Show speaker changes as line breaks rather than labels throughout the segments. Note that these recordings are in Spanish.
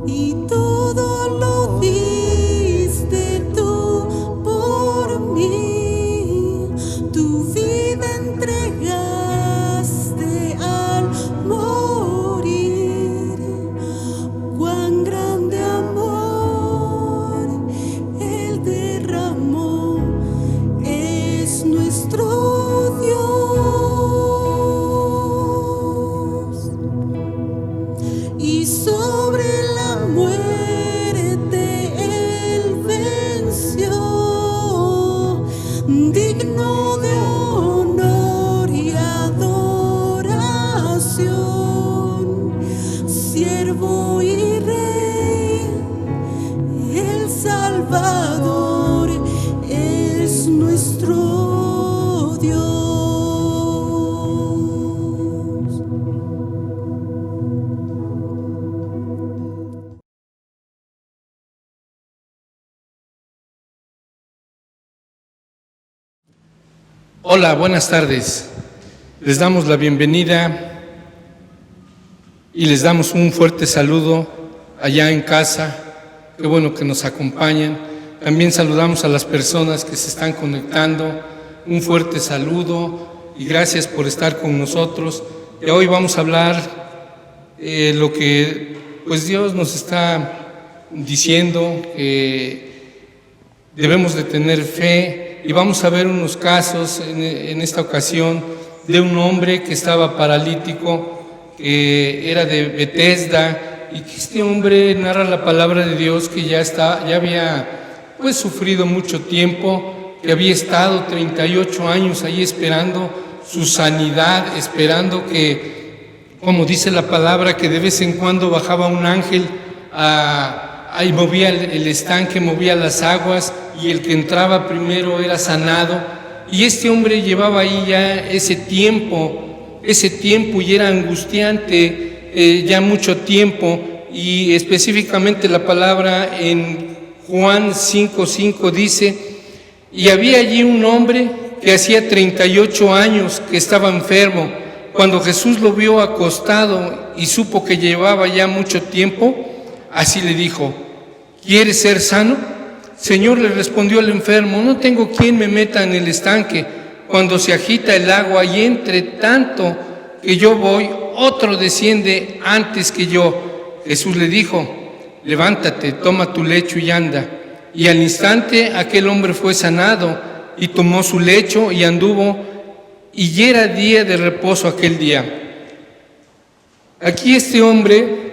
y todo lo diste tú por mí. Tu vida entregaste al morir. Cuán grande amor Él derramó, es nuestro Dios. Y sobre la muerte Él venció, digno de honor y adoración, siervo y rey, el Salvador es nuestro Dios.
Hola, buenas tardes. Les damos la bienvenida y les damos un fuerte saludo allá en casa. Qué bueno que nos acompañan. También saludamos a las personas que se están conectando. Un fuerte saludo y gracias por estar con nosotros. Y hoy vamos a hablar lo que pues Dios nos está diciendo, que debemos de tener fe. Y vamos a ver unos casos en esta ocasión de un hombre que estaba paralítico, que era de Betesda, y que este hombre narra la palabra de Dios que ya había pues sufrido mucho tiempo, que había estado 38 años ahí esperando su sanidad, esperando que, como dice la palabra, que de vez en cuando bajaba un ángel ahí movía el estanque, movía las aguas, y el que entraba primero era sanado. Y este hombre llevaba ahí ya ese tiempo y era angustiante ya mucho tiempo. Y específicamente la palabra en Juan 5:5 dice: y había allí un hombre que hacía 38 años que estaba enfermo. Cuando Jesús lo vio acostado y supo que llevaba ya mucho tiempo, así le dijo: ¿quieres ser sano? Señor, le respondió el enfermo, no tengo quien me meta en el estanque cuando se agita el agua, y entre tanto que yo voy, otro desciende antes que yo. Jesús le dijo: levántate, toma tu lecho y anda. Y al instante aquel hombre fue sanado y tomó su lecho y anduvo, y ya era día de reposo aquel día. Aquí este hombre,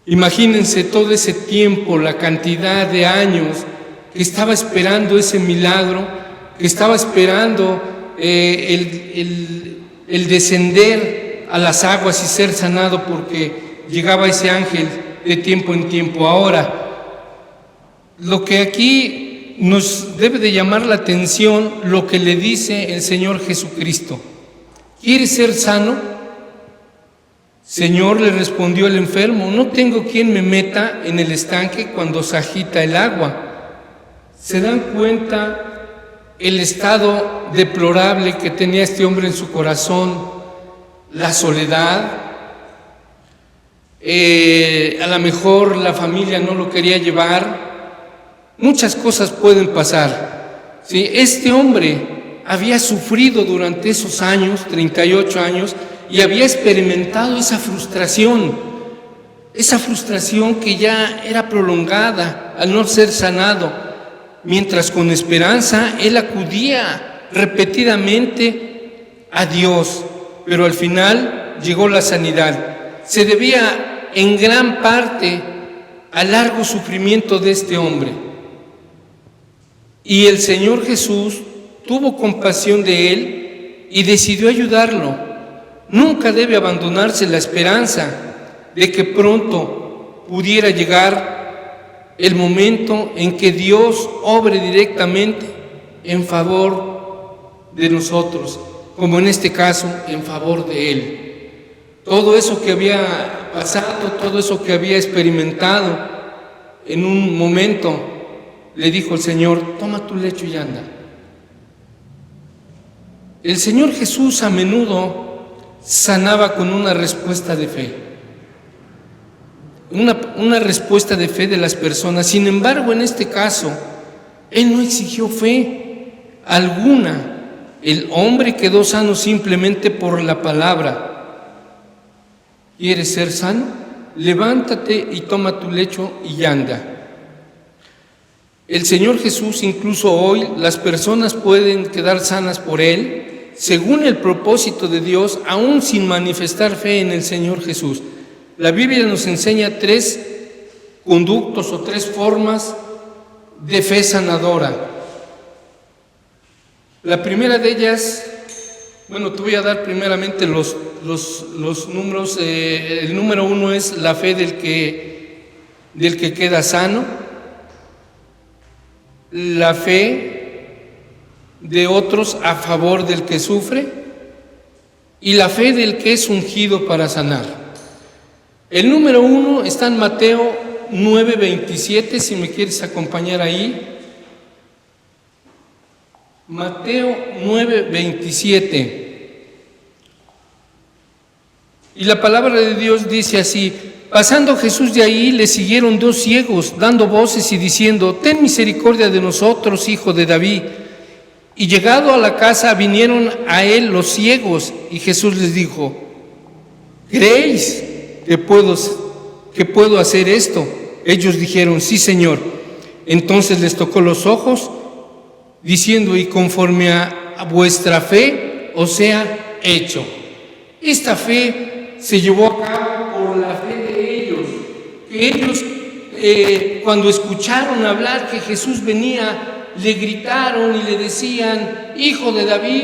imagínense todo ese tiempo, la cantidad de años que estaba esperando ese milagro, que estaba esperando el descender a las aguas y ser sanado, porque llegaba ese ángel de tiempo en tiempo. Ahora, lo que aquí nos debe de llamar la atención, lo que le dice el Señor Jesucristo: ¿quieres ser sano? Señor, le respondió el enfermo, no tengo quien me meta en el estanque cuando se agita el agua. ¿Se dan cuenta el estado deplorable que tenía este hombre en su corazón? La soledad, a lo mejor la familia no lo quería llevar, muchas cosas pueden pasar. ¿Sí? Este hombre había sufrido durante esos años, 38 años, y había experimentado esa frustración que ya era prolongada al no ser sanado, mientras con esperanza él acudía repetidamente a Dios, pero al final llegó la sanidad. Se debía en gran parte al largo sufrimiento de este hombre, y el Señor Jesús tuvo compasión de él y decidió ayudarlo. Nunca debe abandonarse la esperanza de que pronto pudiera llegar el momento en que Dios obre directamente en favor de nosotros, como en este caso en favor de Él. Todo eso que había pasado, todo eso que había experimentado, en un momento le dijo el Señor: toma tu lecho y anda. El Señor Jesús a menudo sanaba con una respuesta de fe. una respuesta de fe de las personas. Sin embargo, en este caso, él no exigió fe alguna. El hombre quedó sano simplemente por la palabra. ¿Quieres ser sano? Levántate y toma tu lecho y anda. El Señor Jesús, incluso hoy, las personas pueden quedar sanas por Él, según el propósito de Dios, aún sin manifestar fe en el Señor Jesús. La Biblia nos enseña 3 conductos o 3 formas de fe sanadora. La primera de ellas, bueno, te voy a dar primeramente los números. El número 1 es la fe del que queda sano, la fe de otros a favor del que sufre y la fe del que es ungido para sanar. El número 1 está en Mateo 9:27, si me quieres acompañar ahí. Mateo 9:27. Y la palabra de Dios dice así: pasando Jesús de ahí, le siguieron 2 ciegos, dando voces y diciendo: ten misericordia de nosotros, hijo de David. Y llegado a la casa, vinieron a él los ciegos, y Jesús les dijo: ¿creéis que puedo hacer esto? Ellos dijeron: sí, Señor. Entonces les tocó los ojos, diciendo: y conforme a vuestra fe os sea hecho. Esta fe se llevó a cabo por la fe de ellos, que ellos cuando escucharon hablar que Jesús venía, le gritaron y le decían: hijo de David,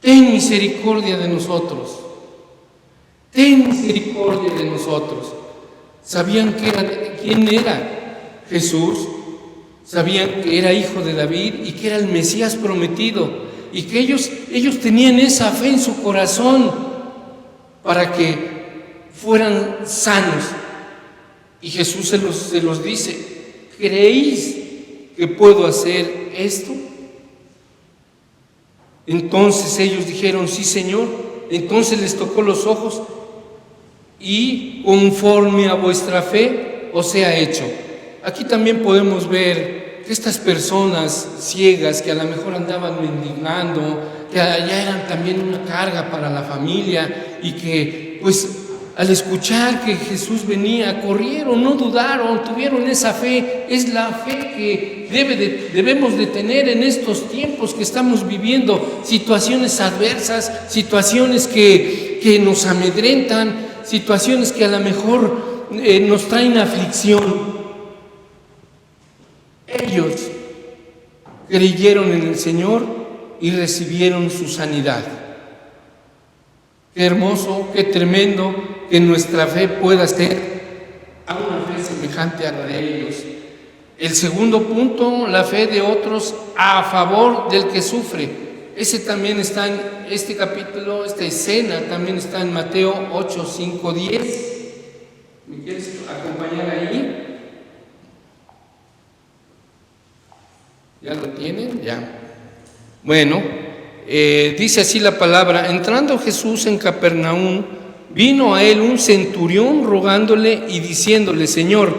ten misericordia de nosotros, ten misericordia de nosotros. Sabían quién era Jesús, sabían que era hijo de David y que era el Mesías prometido, y que ellos tenían esa fe en su corazón para que fueran sanos. Y Jesús se los dice: ¿creéis que puedo hacer esto? Entonces ellos dijeron: sí, Señor. Entonces les tocó los ojos, y conforme a vuestra fe os sea hecho. Aquí también podemos ver que estas personas ciegas que a lo mejor andaban mendigando, que ya eran también una carga para la familia, y que pues al escuchar que Jesús venía, corrieron, no dudaron, tuvieron esa fe. Es la fe que debemos de tener en estos tiempos que estamos viviendo, situaciones adversas, situaciones que nos amedrentan, situaciones que a lo mejor nos traen aflicción. Ellos creyeron en el Señor y recibieron su sanidad. Qué hermoso, qué tremendo que nuestra fe pueda ser a una fe semejante a la de ellos. El segundo punto, la fe de otros a favor del que sufre. Ese también está en este capítulo, esta escena también está en Mateo 8, 5, 10. ¿Me quieres acompañar ahí? ¿Ya lo tienen? Ya. Bueno, dice así la palabra: entrando Jesús en Capernaum, vino a él un centurión rogándole y diciéndole: Señor,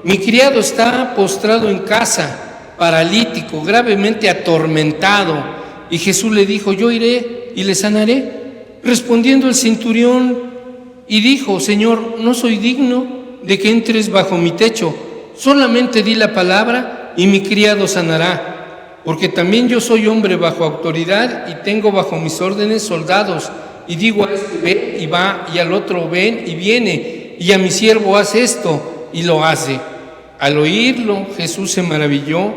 mi criado está postrado en casa, paralítico, gravemente atormentado. Y Jesús le dijo: yo iré y le sanaré. Respondiendo el centurión y dijo: Señor, no soy digno de que entres bajo mi techo, solamente di la palabra y mi criado sanará, porque también yo soy hombre bajo autoridad y tengo bajo mis órdenes soldados, y digo a este: ve y va, y al otro: ven y viene, y a mi siervo: haz esto, y lo hace. Al oírlo, Jesús se maravilló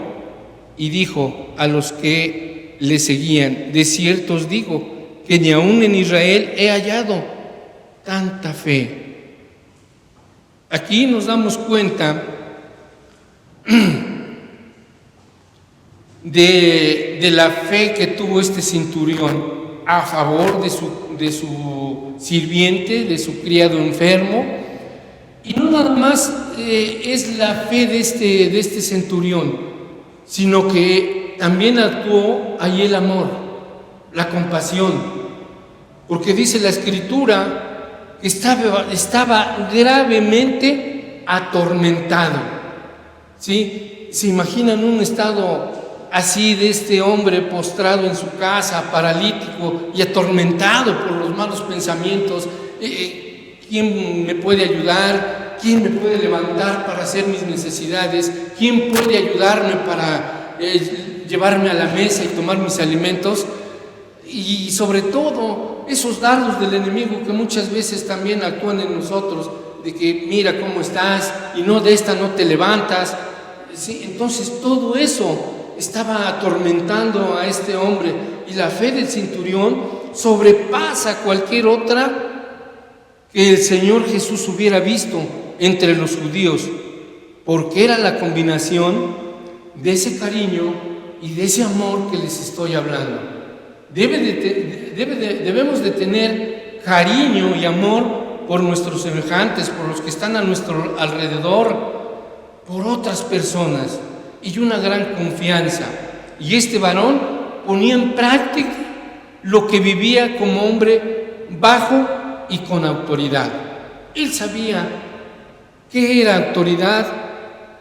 y dijo a los que le seguían: de cierto os digo que ni aun en Israel he hallado tanta fe. Aquí nos damos cuenta de la fe que tuvo este centurión a favor de su sirviente, de su criado enfermo. Y no nada más es la fe de este centurión, sino que también actuó ahí el amor, la compasión, porque dice la Escritura estaba gravemente atormentado. ¿Sí? ¿Se imaginan un estado así de este hombre postrado en su casa, paralítico y atormentado por los malos pensamientos? ¿Quién me puede ayudar? ¿Quién me puede levantar para hacer mis necesidades? ¿Quién puede ayudarme para llevarme a la mesa y tomar mis alimentos? Y sobre todo, esos dardos del enemigo que muchas veces también actúan en nosotros, de que mira cómo estás y no, de esta no te levantas. ¿Sí? Entonces todo eso estaba atormentando a este hombre, y la fe del centurión sobrepasa cualquier otra que el Señor Jesús hubiera visto entre los judíos, porque era la combinación de ese cariño y de ese amor que les estoy hablando. Debemos de tener cariño y amor por nuestros semejantes, por los que están a nuestro alrededor, por otras personas, y una gran confianza. Y este varón ponía en práctica lo que vivía como hombre bajo y con autoridad. Él sabía qué era autoridad,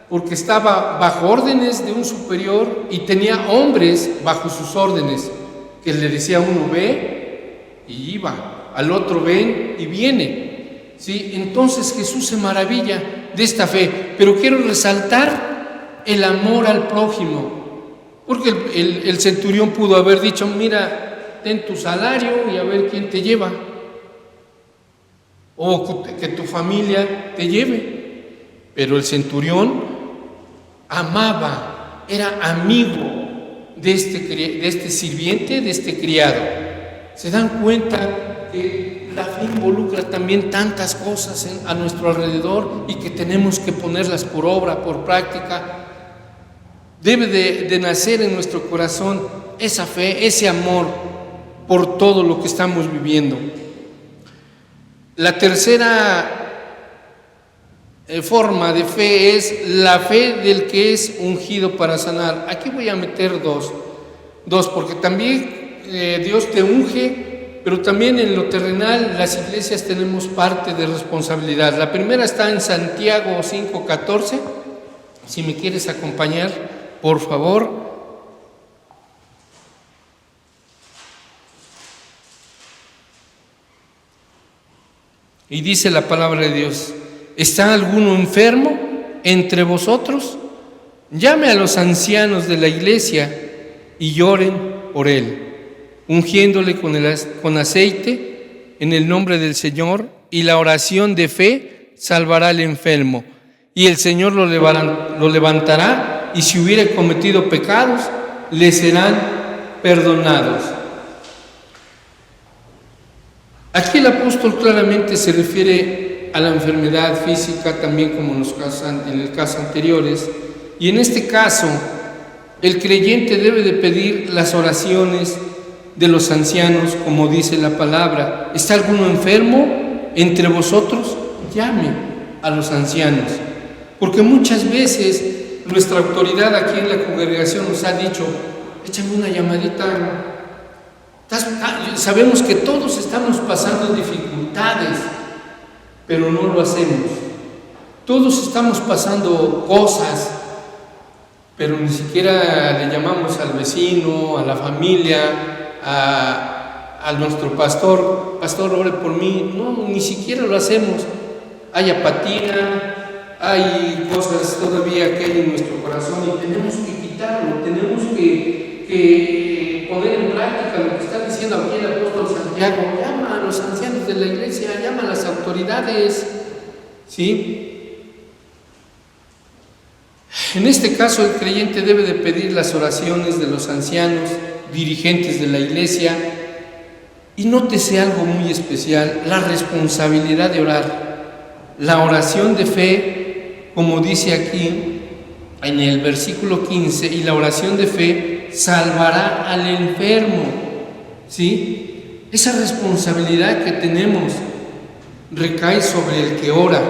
porque estaba bajo órdenes de un superior y tenía hombres bajo sus órdenes, que le decía a uno ve y iba, al otro ven y viene. ¿Sí? Entonces Jesús se maravilla de esta fe, pero quiero resaltar el amor al prójimo, porque el centurión pudo haber dicho, mira, ten tu salario y a ver quién te lleva, o que tu familia te lleve. Pero el centurión amaba, era amigo de este sirviente, de este criado. ¿Se dan cuenta que la fe involucra también tantas cosas a nuestro alrededor y que tenemos que ponerlas por obra, por práctica? Debe de nacer en nuestro corazón esa fe, ese amor por todo lo que estamos viviendo. La tercera forma de fe es la fe del que es ungido para sanar. Aquí voy a meter dos, porque también Dios te unge, pero también en lo terrenal las iglesias tenemos parte de responsabilidad. La primera está en Santiago 5:14. Si me quieres acompañar, por favor. Y dice la palabra de Dios: ¿está alguno enfermo entre vosotros? Llame a los ancianos de la iglesia y lloren por él, ungiéndole con aceite en el nombre del Señor, y la oración de fe salvará al enfermo, y el Señor lo levantará, y si hubiere cometido pecados, le serán perdonados. Aquí el apóstol claramente se refiere a la enfermedad física, también como en el caso anteriores, y en este caso el creyente debe de pedir las oraciones de los ancianos, como dice la palabra. ¿Está alguno enfermo entre vosotros? Llame a los ancianos, porque muchas veces nuestra autoridad aquí en la congregación nos ha dicho: échame una llamadita. Sabemos que todos estamos pasando dificultades, pero no lo hacemos. Todos estamos pasando cosas, pero ni siquiera le llamamos al vecino, a la familia, a nuestro pastor: pastor, ore por mí. No, ni siquiera lo hacemos. Hay apatía, hay cosas todavía que hay en nuestro corazón, y tenemos que quitarlo, tenemos que poner en práctica lo que está diciendo aquí el apóstol Santiago. Llama a los ancianos de la iglesia, llama a las autoridades, ¿sí? En este caso, el creyente debe de pedir las oraciones de los ancianos, dirigentes de la iglesia, y nótese algo muy especial: la responsabilidad de orar. La oración de fe, como dice aquí en el versículo 15, y la oración de fe salvará al enfermo, ¿sí? Esa responsabilidad que tenemos recae sobre el que ora,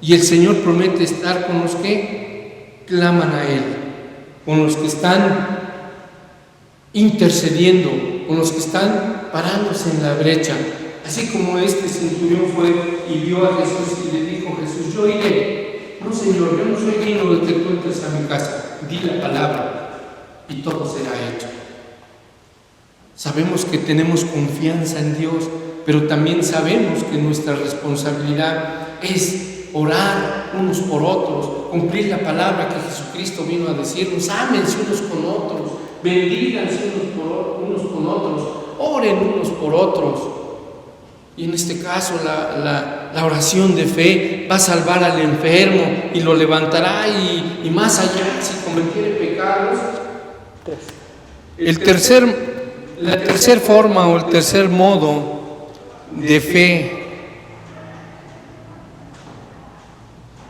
y el Señor promete estar con los que claman a Él, con los que están intercediendo, con los que están parándose en la brecha. Así como este centurión fue y vio a Jesús y le dijo: Jesús, yo iré. No, Señor, yo no soy digno de que tú entres a mi casa. Di la palabra y todo será hecho. Sabemos que tenemos confianza en Dios, pero también sabemos que nuestra responsabilidad es orar unos por otros, cumplir la palabra que Jesucristo vino a decirnos: ámense unos con otros, bendíganse unos con otros, oren unos por otros. Y en este caso la oración de fe va a salvar al enfermo y lo levantará, y más allá, si cometiere pecados. La tercera forma o el tercer modo de fe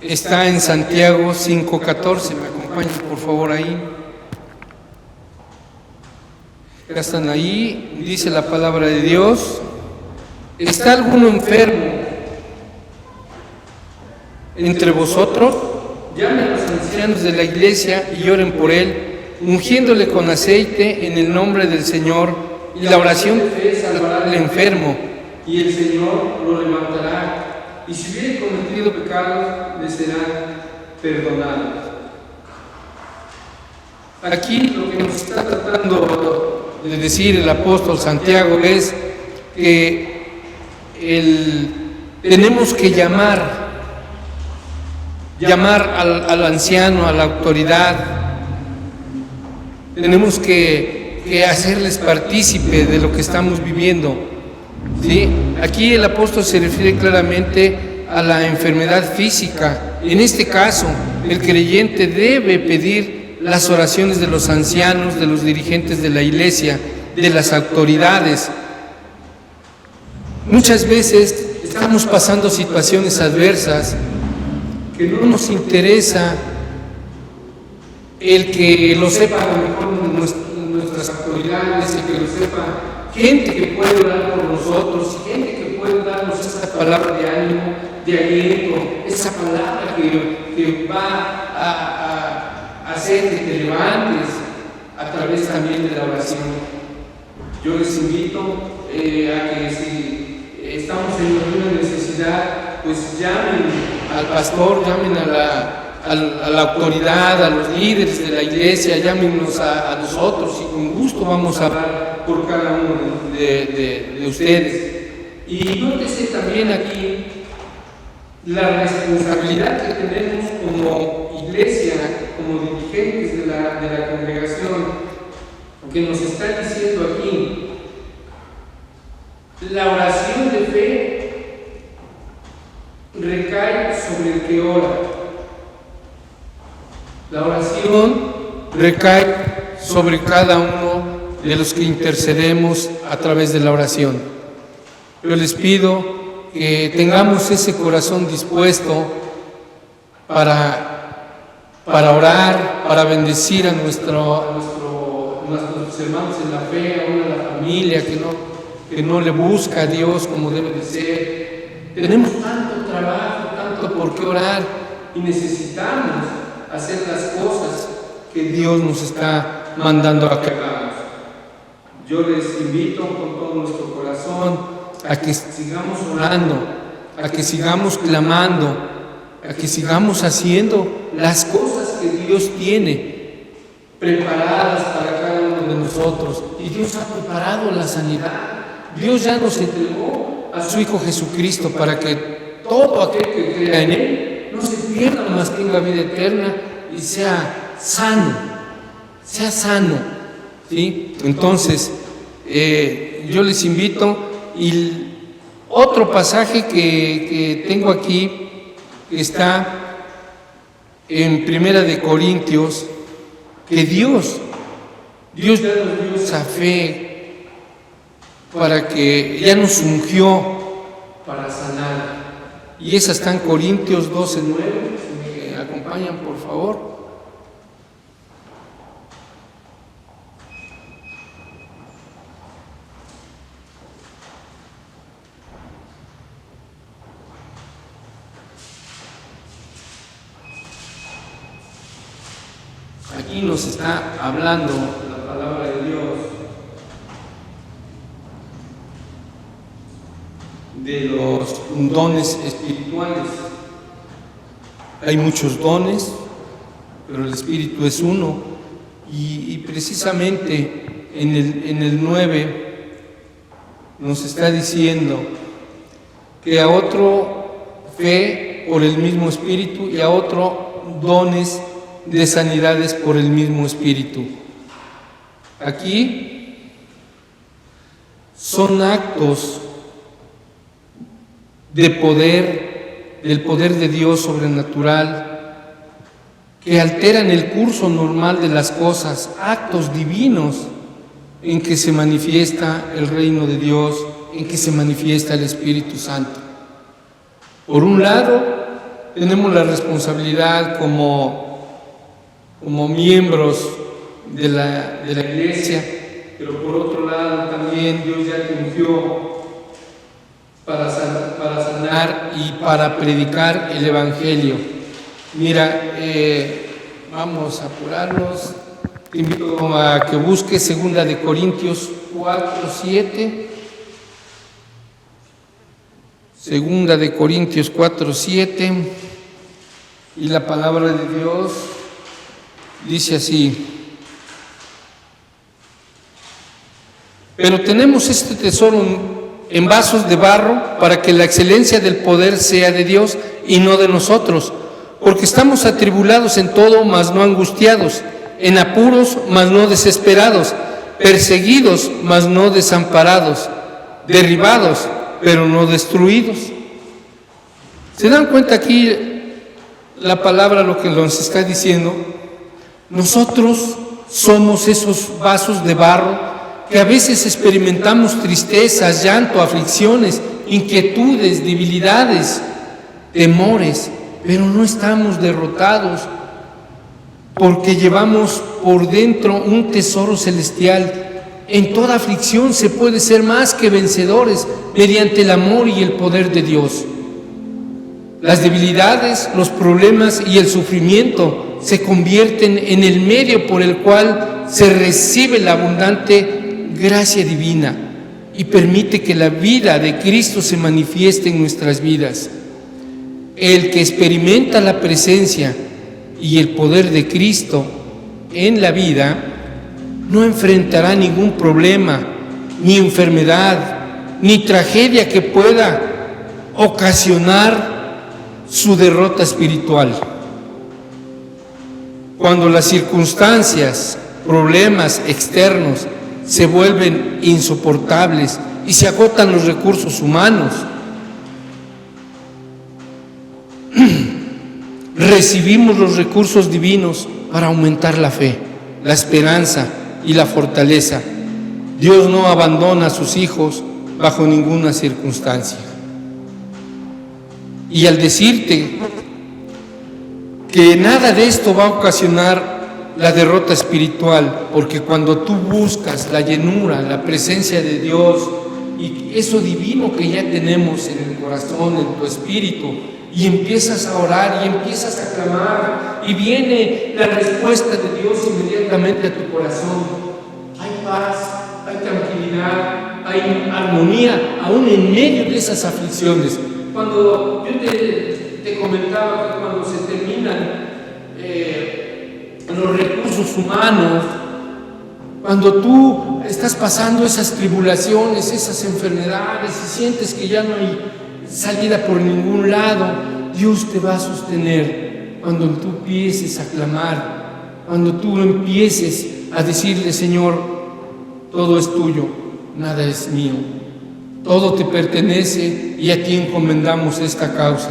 está en Santiago 5:14. Me acompañan por favor ahí. Ya están ahí. Dice la palabra de Dios: ¿está alguno enfermo entre vosotros? Llamen a los ancianos de la iglesia y oren por él, ungiéndole con aceite en el nombre del Señor, y la oración de fe salvará al enfermo, y el Señor lo levantará, y si hubiere cometido pecados, le serán perdonados. Aquí lo que nos está tratando de decir el apóstol Santiago es que tenemos que llamar al anciano, a la autoridad. Tenemos que hacerles partícipe de lo que estamos viviendo, ¿sí? Aquí el apóstol se refiere claramente a la enfermedad física. En este caso, el creyente debe pedir las oraciones de los ancianos, de los dirigentes de la iglesia, de las autoridades. Muchas veces estamos pasando situaciones adversas que no nos interesa el que lo sepa a lo mejor nuestras autoridades, el que lo sepa gente que puede orar por nosotros, gente que puede darnos esa palabra de ánimo, de aliento, esa palabra que va a hacer que te levantes a través también de la oración. Yo les invito a que si estamos en alguna necesidad, pues llamen al pastor, llamen a la autoridad, a los líderes de la iglesia, llámenos a nosotros, y con gusto vamos a hablar por cada uno de ustedes. Y nótese también aquí la responsabilidad que tenemos como iglesia, como dirigentes de la congregación, que nos está diciendo aquí: la oración de fe recae sobre el que ora. La oración recae sobre cada uno de los que intercedemos a través de la oración. Yo les pido que tengamos ese corazón dispuesto para orar, para bendecir a nuestros hermanos en la fe, aún a la familia que no le busca a Dios como debe de ser. Tenemos tanto trabajo, tanto por qué orar, y necesitamos hacer las cosas que Dios nos está mandando a que hagamos. Yo les invito con todo nuestro corazón a que sigamos orando, a que sigamos clamando, a que sigamos haciendo las cosas que Dios tiene preparadas para cada uno de nosotros. Y Dios ha preparado la sanidad. Dios ya nos entregó a su Hijo Jesucristo para que todo aquel que crea en Él no se pierda, mas tenga vida eterna y sea sano, ¿sí? Entonces, yo les invito. Y otro pasaje que tengo aquí está en Primera de Corintios, que Dios ya nos dio esa fe para que ya nos ungió para sanar. Y esa está en Corintios 12:9. Si me acompañan, por favor. Aquí nos está hablando la palabra de Dios. de los dones espirituales. Hay muchos dones, pero el Espíritu es uno. Y precisamente en el 9 nos está diciendo que a otro fe por el mismo Espíritu y a otro dones de sanidades por el mismo Espíritu. Aquí son actos de poder, del poder de Dios sobrenatural, que alteran el curso normal de las cosas, actos divinos en que se manifiesta el reino de Dios, en que se manifiesta el Espíritu Santo. Por un lado, tenemos la responsabilidad como miembros de la iglesia, pero por otro lado también Dios ya te ungió para sanar y para predicar el Evangelio. Mira, vamos a apurarnos. Te invito a que busques 2 de Corintios 4:7. 2 de Corintios 4:7. Y la palabra de Dios dice así: pero tenemos este tesoro en vasos de barro para que la excelencia del poder sea de Dios y no de nosotros, porque estamos atribulados en todo, mas no angustiados, en apuros, mas no desesperados, perseguidos, mas no desamparados, derribados, pero no destruidos. ¿Se dan cuenta aquí la palabra lo que nos está diciendo? Nosotros somos esos vasos de barro que a veces experimentamos tristezas, llanto, aflicciones, inquietudes, debilidades, temores, pero no estamos derrotados porque llevamos por dentro un tesoro celestial. En toda aflicción se puede ser más que vencedores mediante el amor y el poder de Dios. Las debilidades, los problemas y el sufrimiento se convierten en el medio por el cual se recibe la abundante gracia divina y permite que la vida de Cristo se manifieste en nuestras vidas. El que experimenta la presencia y el poder de Cristo en la vida no enfrentará ningún problema, ni enfermedad, ni tragedia que pueda ocasionar su derrota espiritual. Cuando las circunstancias, problemas externos se vuelven insoportables y se agotan los recursos humanos, recibimos los recursos divinos para aumentar la fe, la esperanza y la fortaleza. Dios no abandona a sus hijos bajo ninguna circunstancia. Y al decirte que nada de esto va a ocasionar la derrota espiritual, porque cuando tú buscas la llenura, la presencia de Dios y eso divino que ya tenemos en el corazón, en tu espíritu, y empiezas a orar y empiezas a clamar y viene la respuesta de Dios inmediatamente a tu corazón, hay paz, hay tranquilidad, hay armonía, aún en medio de esas aflicciones. Cuando yo te comentaba que cuando se terminan los recursos humanos, cuando tú estás pasando esas tribulaciones, esas enfermedades y sientes que ya no hay salida por ningún lado, Dios te va a sostener cuando tú empieces a clamar, cuando tú empieces a decirle: Señor, todo es tuyo, nada es mío, todo te pertenece y a ti encomendamos esta causa.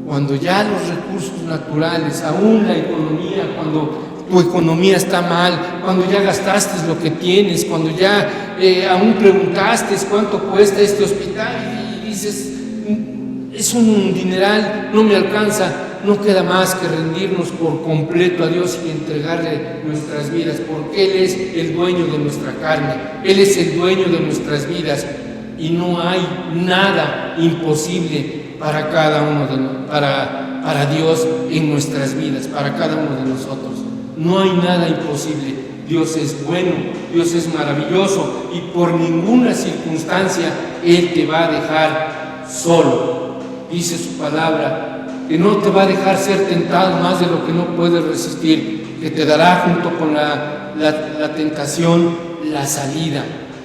Cuando ya los recursos naturales, aún la economía, cuando tu economía está mal, cuando ya gastaste lo que tienes, cuando ya aún preguntaste cuánto cuesta este hospital y dices: es un dineral, no me alcanza, no queda más que rendirnos por completo a Dios y entregarle nuestras vidas, porque Él es el dueño de nuestra carne, Él es el dueño de nuestras vidas y no hay nada imposible para cada uno para Dios en nuestras vidas, para cada uno de nosotros. No hay nada imposible. Dios es bueno, Dios es maravilloso y por ninguna circunstancia Él te va a dejar solo. Dice su palabra que no te va a dejar ser tentado más de lo que no puedes resistir, que te dará junto con la tentación la salida.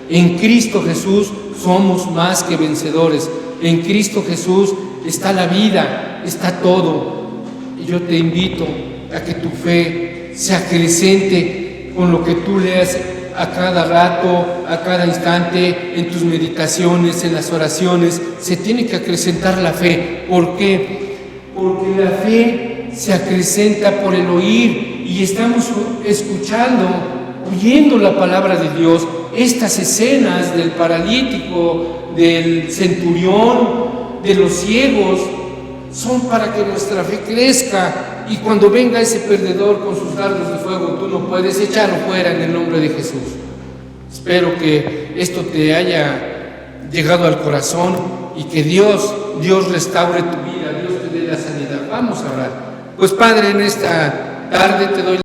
En Cristo Jesús somos más que vencedores. En Cristo Jesús está la vida, está todo. Y yo te invito a que tu fe se acrecente con lo que tú leas a cada rato, a cada instante, en tus meditaciones, en las oraciones. Se tiene que acrecentar la fe. ¿Por qué? Porque la fe se acrecenta por el oír y estamos escuchando, oyendo la palabra de Dios. Estas escenas del paralítico, del centurión, de los ciegos, son para que nuestra fe crezca y cuando venga ese perdedor con sus dardos de fuego, tú no puedes echarlo fuera en el nombre de Jesús. Espero que esto te haya llegado al corazón y que Dios restaure tu vida, Dios te dé la sanidad. Vamos a orar. Pues Padre, en esta tarde te doy